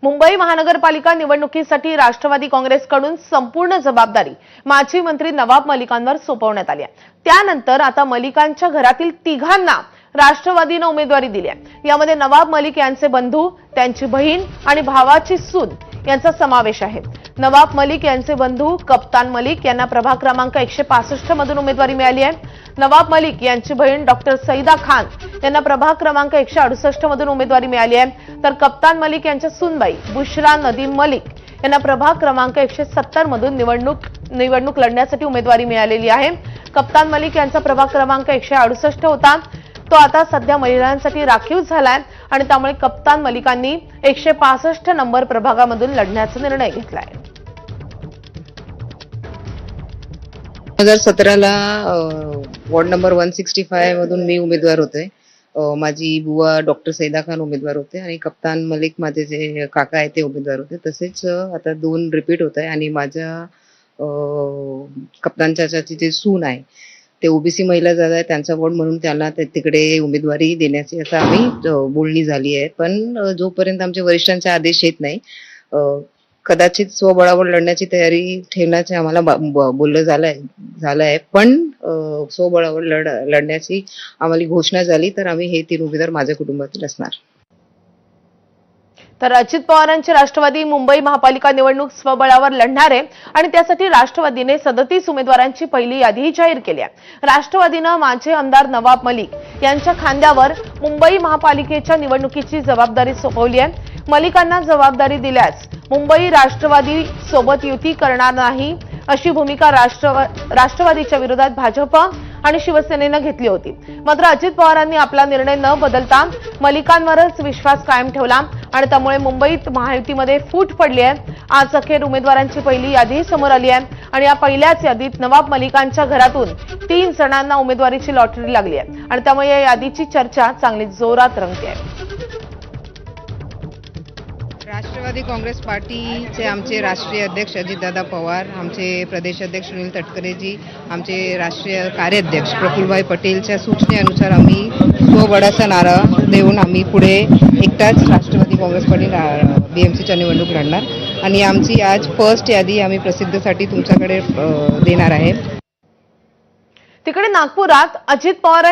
मुंबई महानगरपालिका निवडणुकीसाठी राष्ट्रवादी काँग्रेसकडून संपूर्ण जबाबदारी माजी मंत्री नवाब मलिकांवर सोपवण्यात आली आहे। त्यानंतर आता मलिकांच्या घरातील तिघांना राष्ट्रवादीने उमेदवारी दिली आहे। यामध्ये नवाब मलिक यांचे बंधू, त्यांची बहीण आणि भावाची सून यांचा समावेश आहे। नवाब मलिक यांचे बंधू कप्तान मलिक यांना प्रभाग क्रमांक 165 मधून उमेदवारी मिळाली आहे। नवाब मलिक यांची बहीण डॉक्टर सईदा खान यांना प्रभाग क्रमांक 168 मधून उमेदवारी मिळाली आहे, तर कप्तान मलिक यांच्या सूनबाई बुशरा नदीम मलिक यांना प्रभाग क्रमांक 170 मधून निवडणूक लढण्यासाठी उमेदवारी मिळालेली आहे। कप्तान मलिक यांचा प्रभाग क्रमांक 168 होता, तो आता सध्या महिलांसाठी राखीव झालाय आणि त्यामुळे कप्तान मलिकांनी 165 नंबर प्रभागामधून लढण्याचा निर्णय घेतलाय। 2017ला वॉर्ड नंबर 165 मधून मी उमेदवार होते। माझी बुवा डॉक्टर सईदा खान उमेदवार होते आणि कप्तान मलिक माझे जे काका आहे ते उमेदवार होते। तसेच आता 2 रिपीट होत आहे आणि माझ्या कप्तान चाचाची जे सून आहे ते ओबीसी महिला जात आहे, त्यांचा वॉर्ड म्हणून त्याला तिकडे उमेदवारी देण्याची आता आम्ही बोलणी झाली आहे। पण जोपर्यंत आमच्या वरिष्ठांचे आदेश येत नाही, कदाचित स्वबळावर लढण्याची तयारी ठेवण्याचे आम्हाला बोललं झालंय। पण स्वबळावर लढण्याची आम्हाला घोषणा झाली तर आम्ही हे 3 उमेदवार माझ्या कुटुंबातील असणार। तर अजित पवारांची राष्ट्रवादी मुंबई महापालिका निवडणूक स्वबळावर लढणार आहे आणि त्यासाठी राष्ट्रवादीने 37 उमेदवारांची पहिली यादीही जाहीर केली आहे। राष्ट्रवादीने माजी आमदार नवाब मलिक यांच्या खांद्यावर मुंबई महापालिकेच्या निवडणुकीची जबाबदारी सोपवली आहे। मलिकांना जबाबदारी दिल्यास मुंबई राष्ट्रवादी सोबत युती करणार नाही अशी भूमिका राष्ट्रवादीच्या विरोधात भाजप आणि शिवसेनेने घेतली होती। मात्र अजित पवारांनी आपला निर्णय न बदलता मलिकांवरच विश्वास कायम ठेवला आणि त्यामुळे मुंबईत महायुतीमध्ये फूट पडली आहे। आज अखेर उमेदवारांची पहिली यादी समोर आली आहे आणि या पहिल्याच यादीत नवाब मलिकांच्या घरातून 3 जणांना उमेदवारीची लॉटरी लागली आहे आणि त्यामुळे या यादीची चर्चा चांगली जोरात रंगते आहे। राष्ट्रवादी काँग्रेस पार्टीचे आमचे राष्ट्रीय अध्यक्ष अजितदादा पवार, आमचे प्रदेश अध्यक्ष सुनील तटकरेजी, आमचे राष्ट्रीय कार्याध्यक्ष प्रफुल्लभाई पटेलच्या सूचनेनुसार आम्ही स्वबळाचा नारा देऊन आम्ही पुढे एकटाच राष्ट्रवादी काँग्रेस पार्टी बीएमसीच्या निवडणूक लढणार आणि आमची आज फर्स्ट यादी आम्ही प्रसिद्धीसाठी तुमच्याकडे देणार आहे। तिकडे नागपुरात अजित पवार